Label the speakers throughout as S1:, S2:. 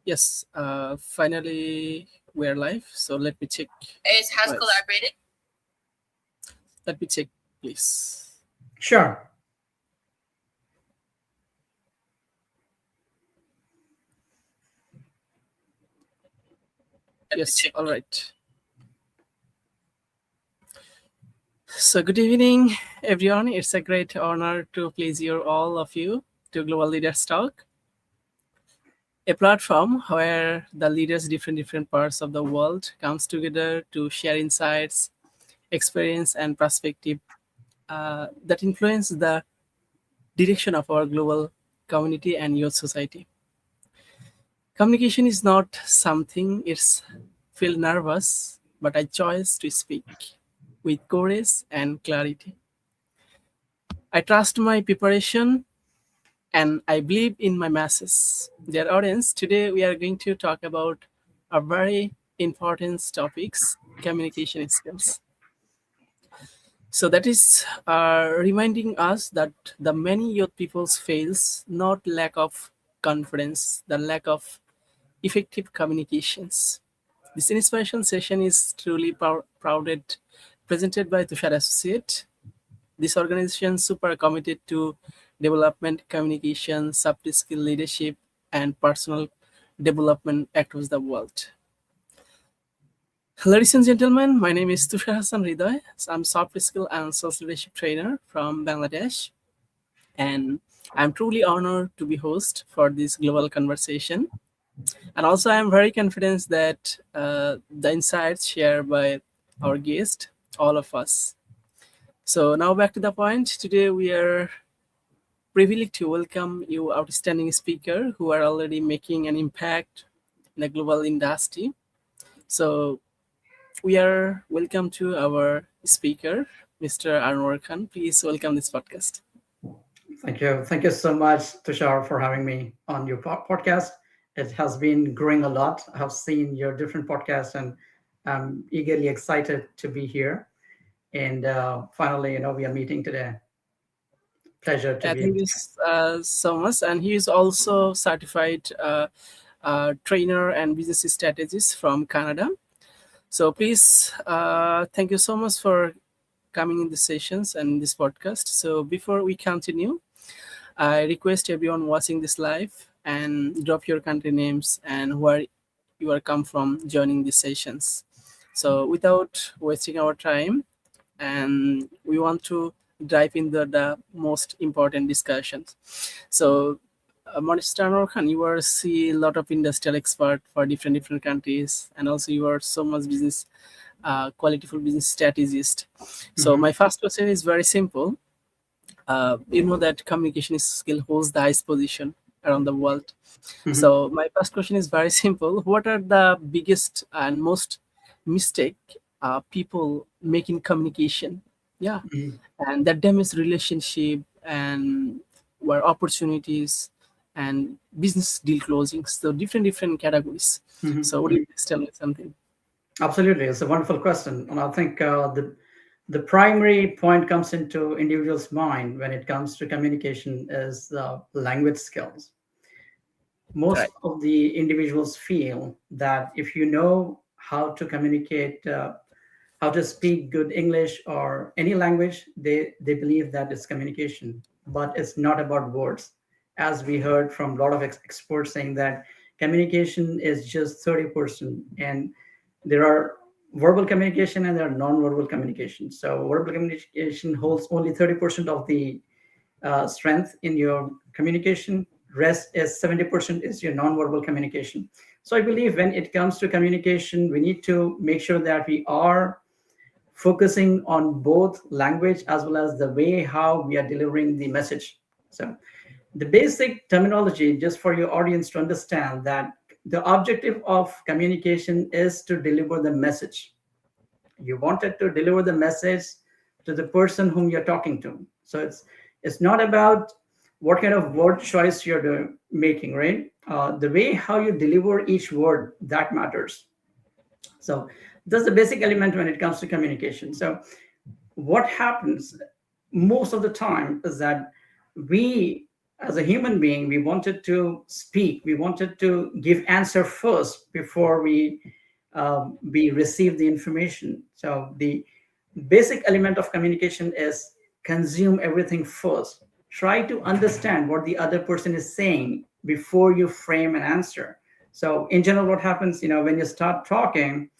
S1: Yes, finally we're live. So let me check.
S2: Is has
S1: Right.
S2: collaborated.
S1: Let me check, please.
S3: Sure.
S2: Let me
S1: Yes,
S2: check.
S1: all right. So good evening, everyone. It's a great honor to please you all of you to Global Leaders Talk, a platform where the leaders different parts of the world comes together to share insights, experience, and perspective that influence the direction of our global community and youth society. Communication is not something it's feel nervous, but a choice to speak with courage and clarity. I trust my preparation and I believe in my message. Dear audience, today we are going to talk about a very important topics, communication skills. So that is reminding us that the many youth peoples fails not lack of confidence, the lack of effective communications. This inspiration session is truly prouded, presented by Tushar Associate. This organization is super committed to development, communication, soft skill leadership, and personal development across the world. Ladies and gentlemen, my name is Tusar Hasan Hridoy. I'm soft skill and social leadership trainer from Bangladesh, and I'm truly honored to be host for this global conversation. And also, I'm very confident that the insights shared by our guest, all of us. So now back to the point. Today we are privileged to welcome you outstanding speaker who are already making an impact in the global industry. So we are welcome to our speaker, Mr. Anwar Khan. Please welcome this podcast.
S3: Thank you. Thank you so much, Tushar, for having me on your podcast. It has been growing a lot. I have seen your different podcasts and I'm eagerly excited to be here. And finally, we are meeting today. Pleasure to be
S1: Thank you
S3: here.
S1: so much. And he is also certified trainer and business strategist from Canada. So please, thank you so much for coming in the sessions and this podcast. So before we continue, I request everyone watching this live and drop your country names and where you are come from joining these sessions. So without wasting our time, and we want to dive into the most important discussions. So, Mr. Anwar Khan, you are see a lot of industrial expert for different countries, and also you are so much business, qualityful business strategist. So,
S3: Mhm.
S1: my first question is very simple. You know that communication skill holds the highest position around the world.
S3: Mhm.
S1: So my first question is very simple. What are the biggest and most mistake people make in communication? Yeah,
S3: Mhm.
S1: and that damage relationship and where opportunities and business deal closings. So different categories.
S3: Mhm.
S1: So would you
S3: Mhm.
S1: please tell me something?
S3: Absolutely, it's a wonderful question, and I think the primary point comes into individual's mind when it comes to communication is language skills. Most
S1: Right.
S3: of the individuals feel that if you know how to communicate, how to speak good English or any language, they believe that it's communication. But it's not about words, as we heard from a lot of experts saying that communication is just 30%, and there are verbal communication and there are non-verbal communication. So verbal communication holds only 30% of the strength in your communication. Rest is 70% is your nonverbal communication. So I believe when it comes to communication, we need to make sure that we are focusing on both language as well as the way how we are delivering the message. So the basic terminology, just for your audience to understand that the objective of communication is to deliver the message. You wanted to deliver the message to the person whom you're talking to. So it's not about what kind of word choice you're making, right? The way how you deliver each word, that matters. So that's the basic element when it comes to communication. So what happens most of the time is that we as a human being, we wanted to speak, we wanted to give answer first before we receive the information. So the basic element of communication is consume everything first. Try to understand what the other person is saying before you frame an answer. So in general, what happens, when you start talking,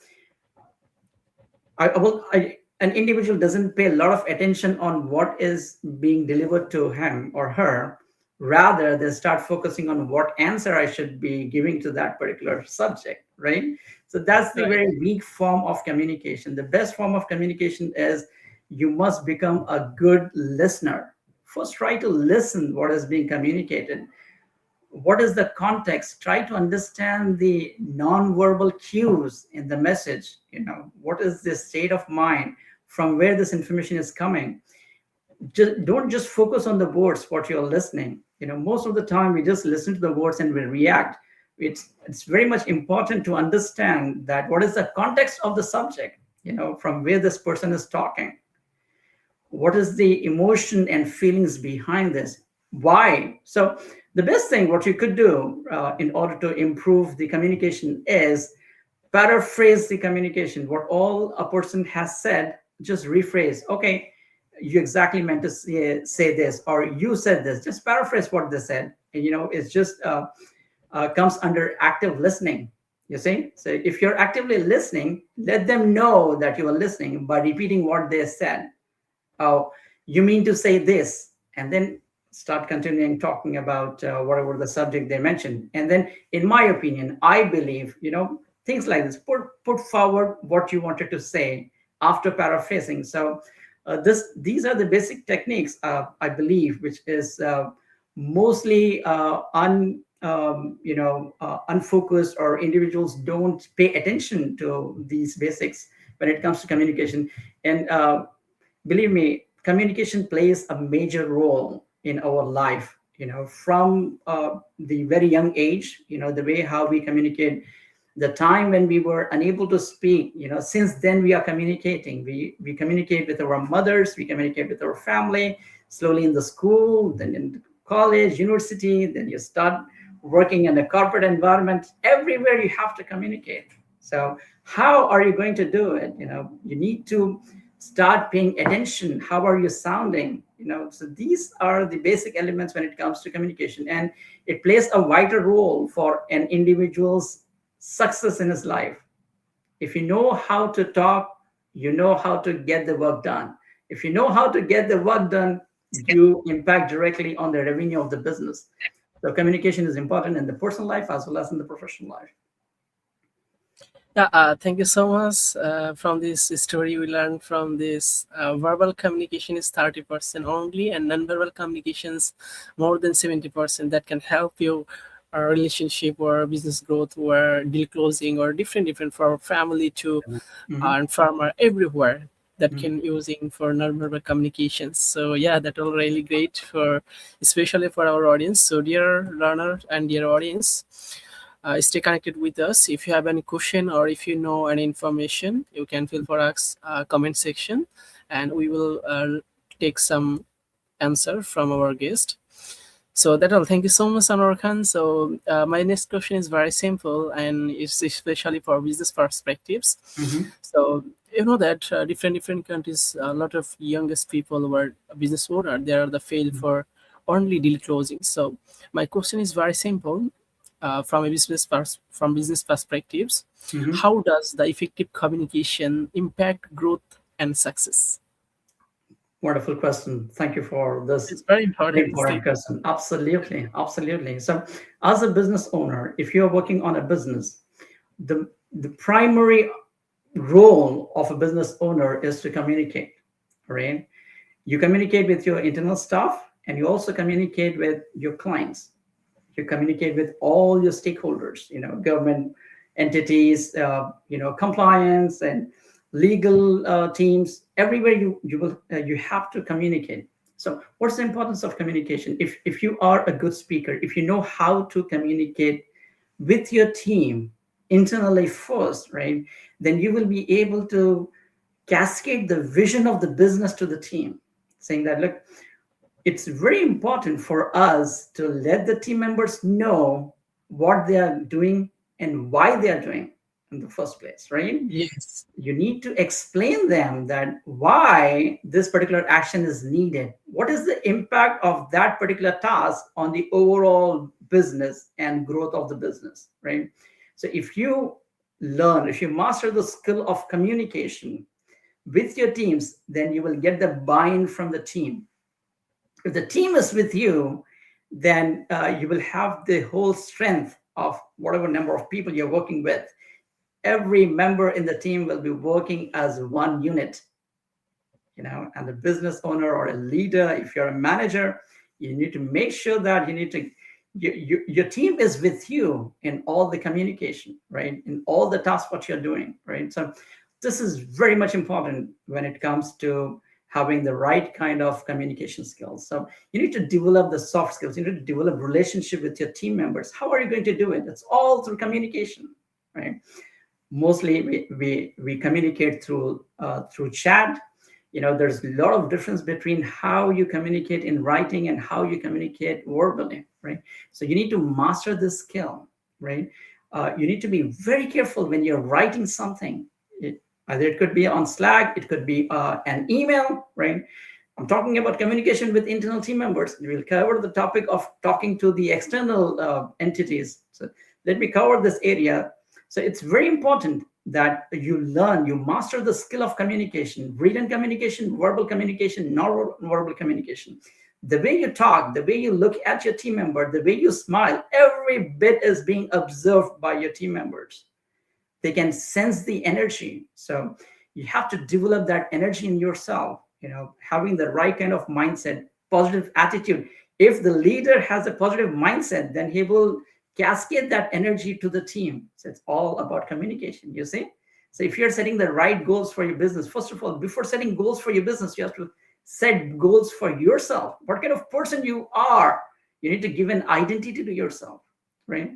S3: an individual doesn't pay a lot of attention on what is being delivered to him or her. Rather, they start focusing on what answer I should be giving to that particular subject, right? So that's the
S1: Right.
S3: very weak form of communication. The best form of communication is you must become a good listener. First, try to listen what is being communicated. What is the context? Try to understand the non-verbal cues in the message. What is the state of mind from where this information is coming. Don't just focus on the words what you're listening. Most of the time we just listen to the words and we react. It's very much important to understand that what is the context of the subject, from where this person is talking. What is the emotion and feelings behind this? Why? So the best thing what you could do in order to improve the communication is paraphrase the communication. What all a person has said, just rephrase. Okay, you exactly meant to say this, or you said this. Just paraphrase what they said. And it's just comes under active listening. You see, so if you're actively listening, let them know that you are listening by repeating what they said. Oh, you mean to say this, and then start continuing talking about whatever the subject they mentioned. And then, in my opinion, I believe, things like this. Put forward what you wanted to say after paraphrasing. So, these are the basic techniques, I believe, which is mostly unfocused, or individuals don't pay attention to these basics when it comes to communication. And believe me, communication plays a major role in our life, from the very young age, the way how we communicate, the time when we were unable to speak, since then we are communicating. We communicate with our mothers, we communicate with our family, slowly in the school, then in college, university, then you start working in a corporate environment. Everywhere you have to communicate. So how are you going to do it? You need to start paying attention. How are you sounding? So these are the basic elements when it comes to communication, and it plays a vital role for an individual's success in his life. If you know how to talk, you know how to get the work done. If you know how to get the work done, you impact directly on the revenue of the business. So communication is important in the personal life as well as in the professional life.
S1: Yeah, thank you so much. From this story, we learned from this verbal communication is 30% only, and nonverbal communications more than 70%. That can help you relationship or business growth or deal closing or different for family to
S3: Mhm,
S1: and farmer everywhere that
S3: mhm.
S1: can using for nonverbal communications. So yeah, that all really great for especially for our audience. So dear learner and dear audience, stay connected with us. If you have any question or if you know any information, you can feel for us comment section, and we will take some answer from our guest. So that all. Thank you so much, Anwar Khan. So my next question is very simple, and it's especially for business perspectives.
S3: Mhm.
S1: So you know that different countries, a lot of youngest people were business owner. They are the fail for only deal closing. So my question is very simple. From a from business perspectives,
S3: Mhm.
S1: how does the effective communication impact growth and success?
S3: Wonderful question. Thank you for this
S1: It's very
S3: very
S1: important
S3: important
S1: statement.
S3: question. Absolutely. Absolutely. So, as a business owner, if you're working on a business, the primary role of a business owner is to communicate, right? You communicate with your internal staff, and you also communicate with your clients. You communicate with all your stakeholders, government entities, compliance and legal teams. Everywhere you have to communicate. So what's the importance of communication? If you are a good speaker, if you know how to communicate with your team internally first, right, then you will be able to cascade the vision of the business to the team, saying that, look, it's very important for us to let the team members know what they are doing and why they are doing in the first place, right?
S1: Yes.
S3: You need to explain them that why this particular action is needed, what is the impact of that particular task on the overall business and growth of the business, right? So if you master the skill of communication with your teams, then you will get the buy-in from the team. If the team is with you, then you will have the whole strength of whatever number of people you're working with. Every member in the team will be working as one unit, and the business owner or a leader, if you're a manager, you need to make sure that your team is with you in all the communication, right, in all the tasks what you're doing, right? So this is very much important when it comes to having the right kind of communication skills. So you need to develop the soft skills, you need to develop relationship with your team members. How are you going to do it? It's all through communication, right? Mostly we communicate through chat. There's a lot of difference between how you communicate in writing and how you communicate verbally, right? So you need to master this skill, right? You need to be very careful when you're writing something. Either it could be on Slack, it could be an email, right? I'm talking about communication with internal team members. We'll cover the topic of talking to the external entities. So let me cover this area. So it's very important that you master the skill of communication, written communication, verbal communication, non-verbal communication. The way you talk, the way you look at your team member, the way you smile, every bit is being observed by your team members. They can sense the energy. So you have to develop that energy in yourself, having the right kind of mindset, positive attitude. If the leader has a positive mindset, then he will cascade that energy to the team. So it's all about communication, you see? So if you're setting the right goals for your business, first of all, before setting goals for your business, you have to set goals for yourself. What kind of person you are? You need to give an identity to yourself, right?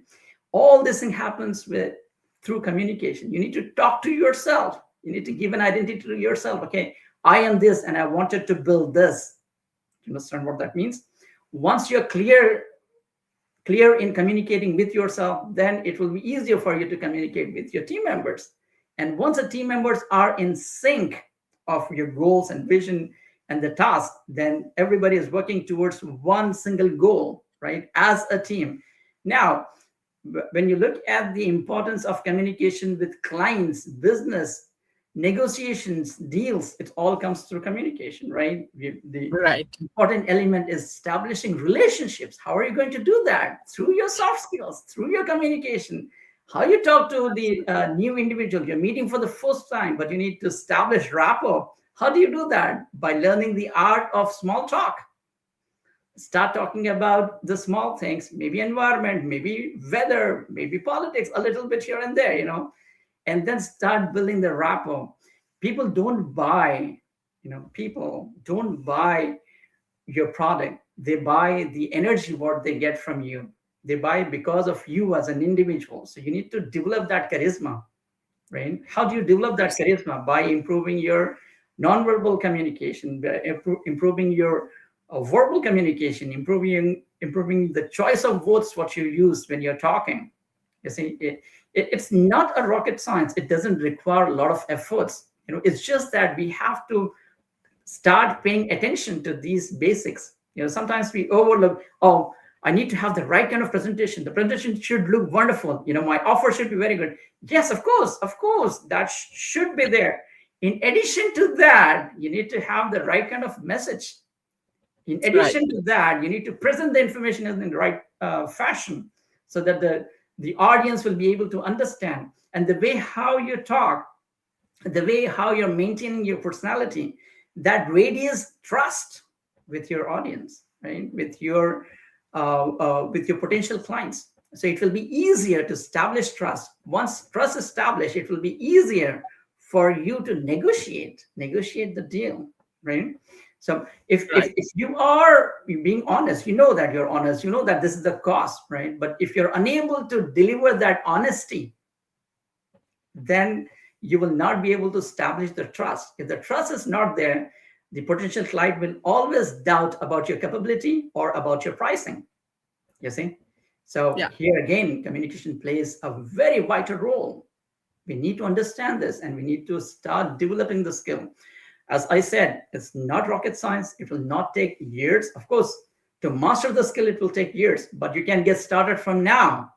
S3: All this thing happens through communication. You need to talk to yourself. You need to give an identity to yourself. Okay, I am this and I wanted to build this. You understand what that means? Once you're clear in communicating with yourself, then it will be easier for you to communicate with your team members. And once the team members are in sync of your goals and vision and the task, then everybody is working towards one single goal, right, as a team. Now, when you look at the importance of communication with clients, business, negotiations, deals, it all comes through communication, right? The
S1: Right.
S3: important element is establishing relationships. How are you going to do that? Through your soft skills, through your communication. How you talk to the new individual. You're meeting for the first time, but you need to establish rapport. How do you do that? By learning the art of small talk. Start talking about the small things, maybe environment, maybe weather, maybe politics, a little bit here and there, and then start building the rapport. People don't buy your product. They buy the energy what they get from you. They buy because of you as an individual. So you need to develop that charisma, right? How do you develop that charisma? By improving your nonverbal communication, by improving your verbal communication, improving the choice of words what you use when you're talking. You see, it's not a rocket science. It doesn't require a lot of efforts. It's just that we have to start paying attention to these basics. Sometimes we overlook, oh, I need to have the right kind of presentation. The presentation should look wonderful. My offer should be very good. Yes, of course, that should be there. In addition to that, you need to have the right kind of message. In
S1: Right.
S3: addition to that, you need to present the information in the right fashion so that the audience will be able to understand. And the way how you talk, the way how you're maintaining your personality, that radiates trust with your audience, right? With your potential clients. So it will be easier to establish trust. Once trust is established, it will be easier for you to negotiate the deal, right? So if
S1: Right.
S3: you are being honest, that you're honest, that this is the cost, right? But if you're unable to deliver that honesty, then you will not be able to establish the trust. If the trust is not there, the potential client will always doubt about your capability or about your pricing. You see? So
S1: Yeah.
S3: here again, communication plays a very vital role. We need to understand this and we need to start developing the skill. As I said, it's not rocket science. It will not take years. Of course, to master the skill, it will take years, but you can get started from now.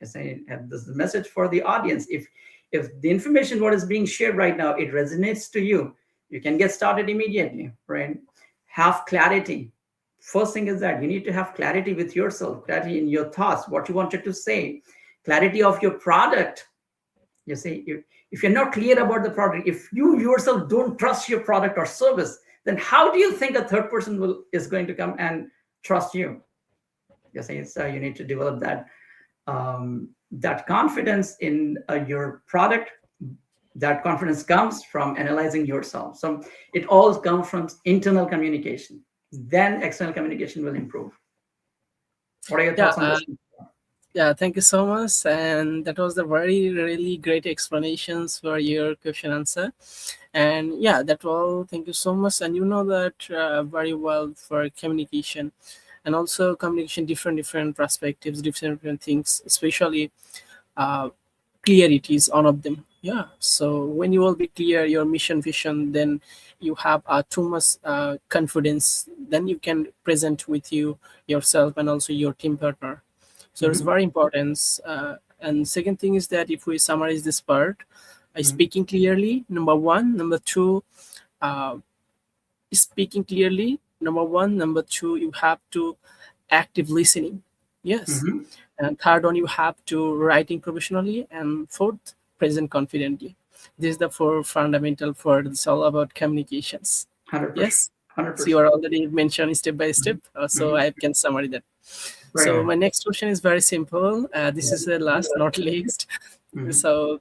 S3: Yes, and this is the message for the audience. If the information what is being shared right now, it resonates to you, you can get started immediately, right? Have clarity. First thing is that you need to have clarity with yourself, clarity in your thoughts, what you wanted to say, clarity of your product. You see, if you're not clear about the product, if you yourself don't trust your product or service, then how do you think a third person is going to come and trust you? You see, so you need to develop that confidence in your product. That confidence comes from analyzing yourself. So it all comes from internal communication. Then external communication will improve. What are your
S1: Yeah.
S3: thoughts on this?
S1: Yeah, thank you so much. And that was the very, really great explanations for your question answer. And yeah, that all. Thank you so much. And you know that very well for communication, and also communication, different perspectives, different things, especially uh, clarity is one of them. Yeah. So when you will be clear your mission vision, then you have too much confidence. Then you can present with you yourself and also your team partner, so it's
S3: Mhm,
S1: very important. And second thing is that if we summarize this part,
S3: mhm,
S1: speaking clearly, number one. Number two, uh, speaking clearly, number one. Number two, you have to active listening. Yes.
S3: mhm.
S1: And third one, you have to writing professionally. And fourth, present confidently. This is the four fundamental for it's all about communications.
S3: 100%.
S1: Yes. So you
S3: 100%.
S1: are already mentioned step by step.
S3: Mhm,
S1: So
S3: mhm.
S1: I can summarize that.
S3: Very
S1: So
S3: nice.
S1: my next question is very simple. This is the last, not least.
S3: Mhm,
S1: So,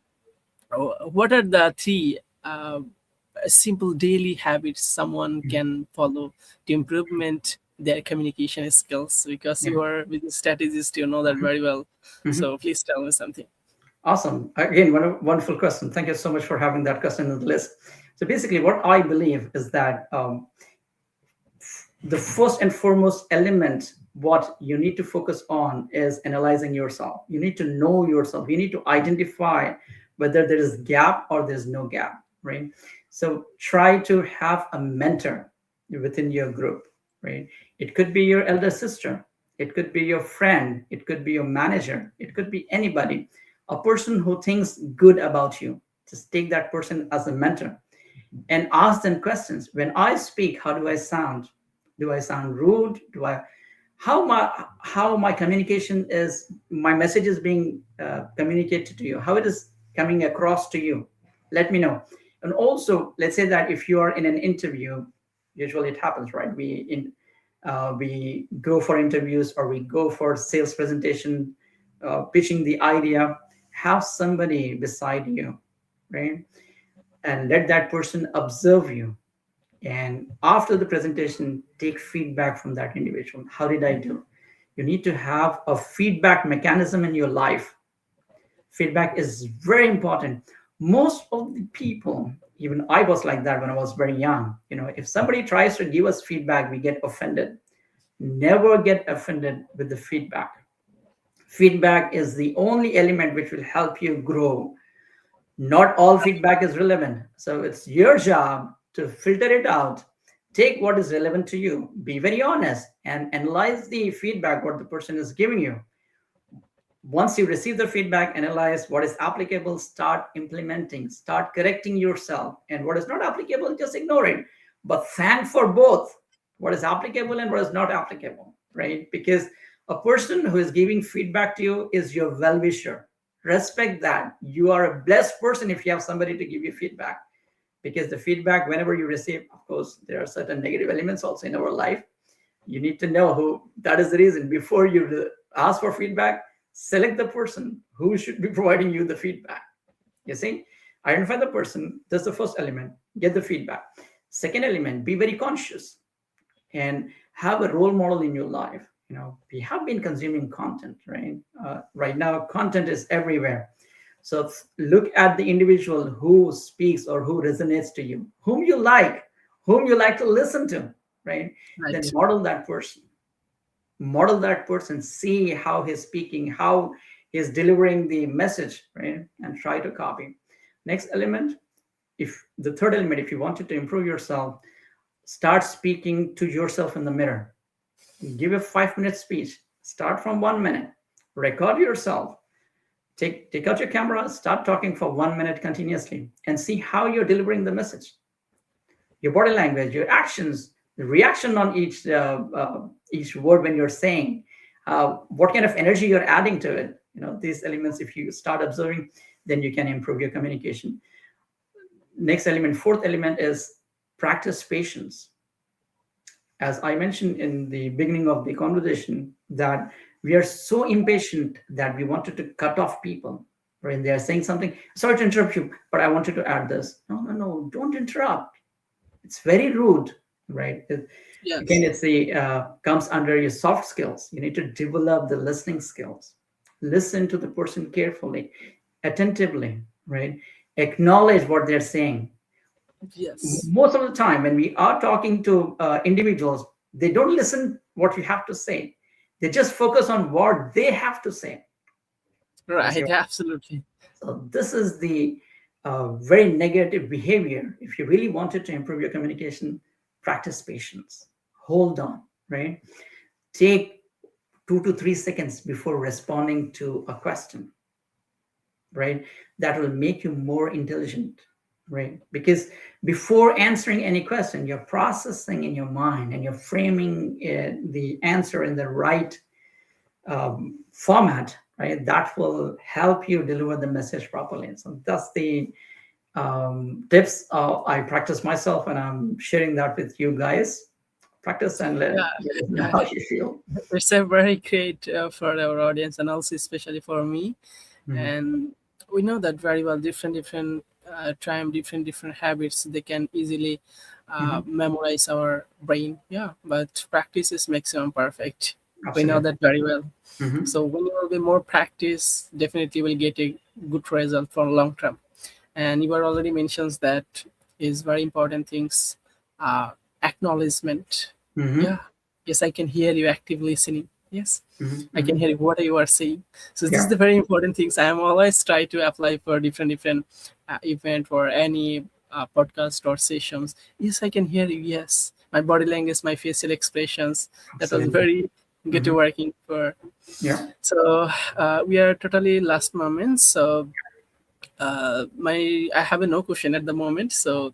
S1: what are the three simple daily habits someone
S3: mhm.
S1: can follow to improvement their communication skills? Because
S3: Yeah.
S1: you are business strategist, you know that
S3: Mhm,
S1: very well.
S3: mhm.
S1: So please tell me something.
S3: Awesome. Again, wonderful question. Thank you so much for having that question on the list. So basically, what I believe is that the first and foremost element what you need to focus on is analyzing yourself. You need to know yourself. You need to identify whether there is gap or there's no gap, right? So try to have a mentor within your group, right? It could be your elder sister, it could be your friend, it could be your manager, it could be anybody, a person who thinks good about you. Just take that person as a mentor and ask them questions. When I speak, how do I sound? Do I sound rude? Do I how my communication is, my message is being communicated to you, how it is coming across to you? Let me know. And also, let's say that if you are in an interview, usually it happens, right? We go for interviews or we go for sales presentation, pitching the idea. Have somebody beside you, right? And let that person observe you, and after the presentation take feedback from that individual. How did I do? You need to have a feedback mechanism in your life. Feedback is very important. Most of the people, even I was like that when I was very young, if somebody tries to give us feedback, we get offended. Never get offended with the feedback. Feedback is the only element which will help you grow. Not all feedback is relevant. So it's your job to filter it out, take what is relevant to you, be very honest, and analyze the feedback what the person is giving you. Once you receive the feedback, analyze what is applicable, start implementing, start correcting yourself, and what is not applicable, just ignore it. But thank for both what is applicable and what is not applicable, right? Because a person who is giving feedback to you is your well wisher. Respect that. You are a blessed person if you have somebody to give you feedback, because the feedback, whenever you receive, of course, there are certain negative elements also in our life. You need to know who. That is the reason before you ask for feedback, select the person who should be providing you the feedback. You see, identify the person. That's the first element. Get the feedback. Second element, be very conscious and have a role model in your life. We have been consuming content, right? Right now content is everywhere. So look at the individual who speaks or who resonates to you, whom you like, whom you like to listen to, right? Then
S1: Right.
S3: model that person, see how he's speaking, how he's delivering the message, right? And try to copy. Next element, if the third element, if you wanted to improve yourself, start speaking to yourself in the mirror. Give a 5 minute speech. Start from 1 minute. Record yourself. Take out your camera, start talking for 1 minute continuously, and see how you're delivering the message. Your body language, your actions, the reaction on each word when you're saying, what kind of energy you're adding to it. These elements, if you start observing, then you can improve your communication. Next element, fourth element, is practice patience. As I mentioned in the beginning of the conversation, that we are so impatient that we wanted to cut off people when they are saying something. Sorry to interrupt you, but I wanted to add this. No, no, no, don't interrupt. It's very rude, right? Again,
S1: Yes.
S3: it's the comes under your soft skills. You need to develop the listening skills. Listen to the person carefully, attentively, right? Acknowledge what they're saying.
S1: Yes.
S3: Most of the time when we are talking to individuals, they don't listen what you have to say. They just focus on what they have to say. Okay.
S1: Right. Absolutely.
S3: So this is the very negative behavior. If you really wanted to improve your communication, practice patience. Hold on, right? Take 2 to 3 seconds before responding to a question, right? That will make you more intelligent, right? Because before answering any question, you're processing in your mind and you're framing the answer in the right format, right? That will help you deliver the message properly. So that's the tips I practice myself, and I'm sharing that with you guys. Practice and
S1: Yeah.
S3: let us know
S1: Yeah.
S3: how you feel.
S1: It's a very great for our audience and also especially for me.
S3: Mhm.
S1: And we know that very well. Different time, different habits. They can easily
S3: Mhm.
S1: memorize our brain. Yeah, but practice is maximum perfect. We know
S3: Absolutely.
S1: that very well.
S3: Mhm.
S1: So when you will be more practice, definitely will get a good result for long term. And you were already mentions that is very important things. Uh, Acknowledgement.
S3: Mhm.
S1: Yeah. Yes, I can hear you active listening. Yes,
S3: Mhm.
S1: I can
S3: Mhm.
S1: hear what you are saying. So this is
S3: Yeah.
S1: the very important things I am always try to apply for different event or any podcast or sessions. Yes, I can hear you. Yes, my body language, my facial expressions. That was
S3: Absolutely.
S1: very good to
S3: Mhm.
S1: working for.
S3: Yeah.
S1: So we are totally last moments. So my I have a no question at the moment. So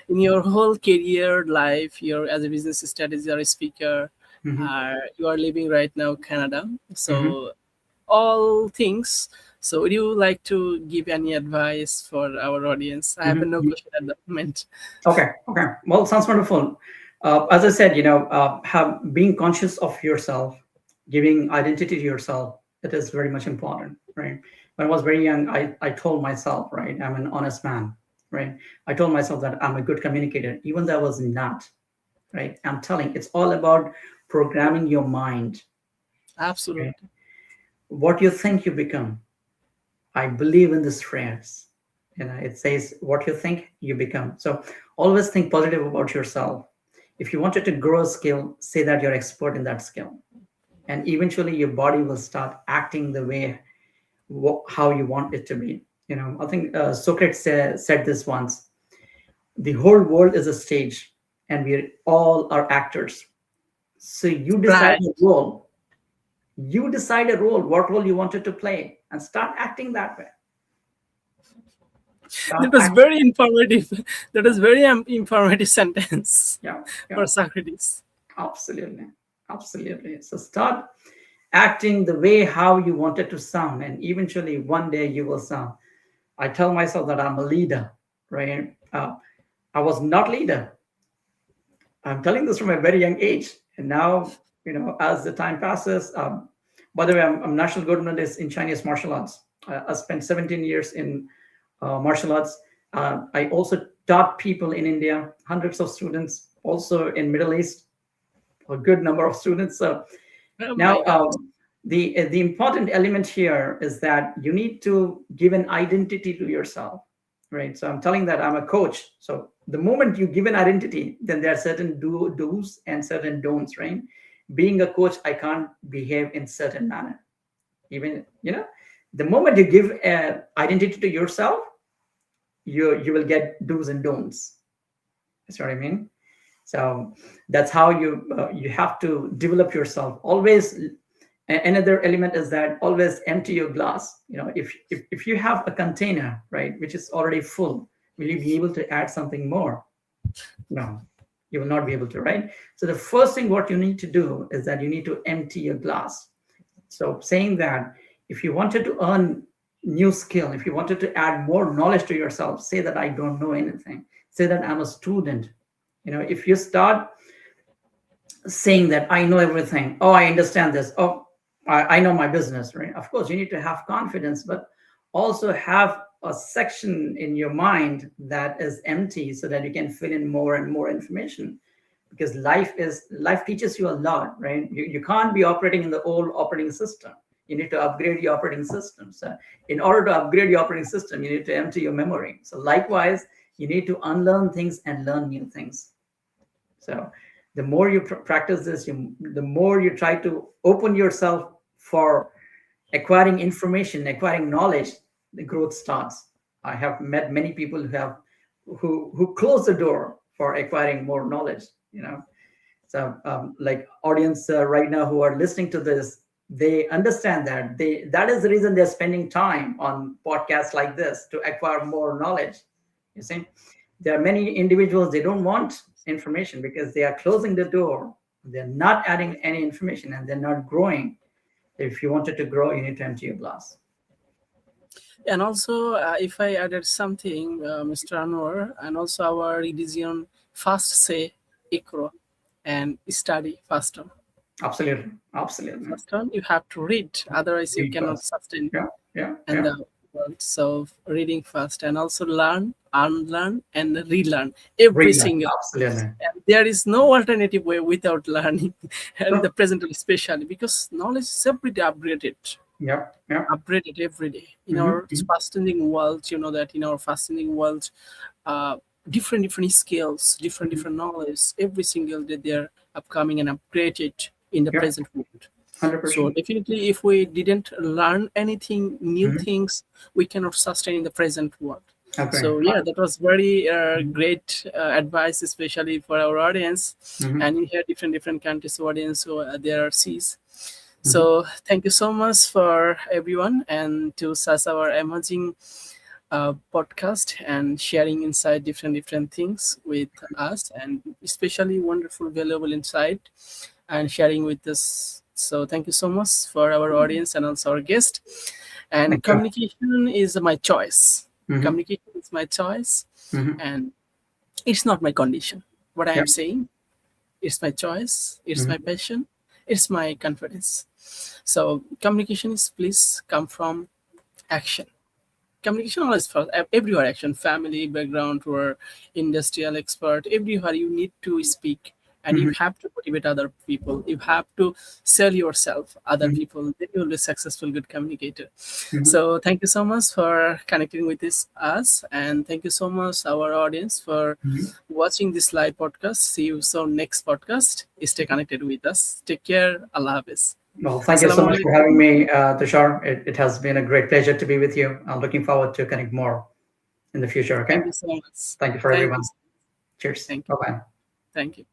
S1: in your whole career life, you're as a business strategist or a speaker,
S3: Mhm.
S1: you are living right now Canada.
S3: Mhm.
S1: So all things. So would you like to give any advice for our audience? I have
S3: Mhm.
S1: no
S3: Mhm.
S1: question at the moment.
S3: Okay. Okay. Well, sounds wonderful. As I said, have being conscious of yourself, giving identity to yourself. It is very much important, right? When I was very young, I told myself, right, I'm an honest man, right? I told myself that I'm a good communicator, even though I was not, right? I'm telling, it's all about programming your mind, right?
S1: Absolutely.
S3: What you think you become. I believe in this phrase. It says, what you think, you become. So always think positive about yourself. If you wanted to grow a skill, say that you're expert in that skill. And eventually your body will start acting the way how you want it to be. I think Socrates said this once: the whole world is a stage, and we all are actors. So you decide
S1: Right.
S3: a role. You decide a role, what role you wanted to play, and start acting that way. Start
S1: That was
S3: acting.
S1: very informative. That was very informative sentence
S3: Yeah,
S1: for
S3: yeah,
S1: Socrates.
S3: absolutely, absolutely. So start acting the way how you wanted to sound, and eventually one day you will sound. I tell myself that I'm a leader, right? I was not leader. I'm telling this from a very young age, and now as the time passes. By the way, I'm national gold medalist in Chinese martial arts. I spent 17 years in martial arts. I also taught people in India, hundreds of students, also in Middle East, a good number of students. So
S1: Oh
S3: now,
S1: my God.
S3: the important element here is that you need to give an identity to yourself, right? So I'm telling that I'm a coach. So the moment you give an identity, then there are certain do's and certain don'ts, right? Being a coach, I can't behave in certain manner. Even, the moment you give an identity to yourself, you will get do's and don'ts. That's what I mean. So that's how you have to develop yourself. Always, another element is that always empty your glass. If you have a container, right, which is already full, will you be able to add something more? No, you will not be able to, right? So the first thing what you need to do is that you need to empty your glass. So saying that, if you wanted to earn new skill, if you wanted to add more knowledge to yourself, say that I don't know anything, say that I'm a student. If you start saying that I know everything, oh, I understand this, oh, I know my business, right? Of course, you need to have confidence, but also have a section in your mind that is empty so that you can fill in more and more information. Because life teaches you a lot, right? You can't be operating in the old operating system. You need to upgrade your operating system. So in order to upgrade your operating system, you need to empty your memory. So likewise, you need to unlearn things and learn new things. So the more you practice this, the more you try to open yourself for acquiring information, acquiring knowledge, the growth starts. I have met many people who close the door for acquiring more knowledge. So like audience right now who are listening to this, they understand that is the reason they're spending time on podcasts like this, to acquire more knowledge. You see, there are many individuals, they don't want information because they are closing the door, they're not adding any information, and they're not growing. If you wanted to grow, you need to empty your glass.
S1: And also, if I added something, Mr. Anwar, and also our religion first say ikro and study faster.
S3: Absolutely.
S1: First one, you have to read, otherwise you
S3: Read
S1: cannot
S3: first.
S1: sustain
S3: Yeah.
S1: and the world. So reading first, and also learn, unlearn, and relearn every
S3: Read that.
S1: single.
S3: Absolutely.
S1: And there is no alternative way without learning, and
S3: Sure.
S1: the present especially, because knowledge is every day upgraded,
S3: Yeah.
S1: upgraded every day in our
S3: Mhm.
S1: fascinating world. You know that in our fascinating world, uh, different skills,
S3: Mhm.
S1: different knowledge, every single day they're upcoming and upgraded in the
S3: Yeah.
S1: present world. So
S3: 100%.
S1: definitely, if we didn't learn anything new
S3: Mhm.
S1: things, we cannot sustain in the present world.
S3: Okay.
S1: So yeah, that was very great advice, especially for our audience,
S3: Mhm.
S1: and in here different countries audience, so there are seas.
S3: Mhm.
S1: So thank you so much for everyone, and to such our emerging podcast and sharing inside different things with us, and especially wonderful valuable insight and sharing with us. So thank you so much for our audience and also our guest. And
S3: Thank you.
S1: communication is my choice.
S3: Mhm.
S1: Communication is my choice,
S3: Mhm.
S1: and it's not my condition. What I
S3: Yeah.
S1: am saying, it's my choice, it's
S3: Mhm.
S1: my passion, it's my confidence. So communication is please come from action. Communication always first, everywhere action, family background or industrial expert, everywhere you need to speak, and you
S3: Mhm.
S1: have to motivate other people, you have to sell yourself other
S3: Mhm.
S1: people, then you will be successful good communicator.
S3: Mhm.
S1: So thank you so much for connecting with us, and thank you so much our audience for
S3: Mhm.
S1: watching this live podcast. See you soon next podcast. Stay connected with us. Take care. Allah Hafiz.
S3: Well, thank you so
S1: Assalamu
S3: much for
S1: alaikum.
S3: having me, Tushar. It has been a great pleasure to be with you. I'm looking forward to connect more in the future. Okay.
S1: Thank you so much.
S3: Thank you for
S1: Thank you.
S3: everyone. Cheers.
S1: Thank you.
S3: Bye bye.
S1: Thank you.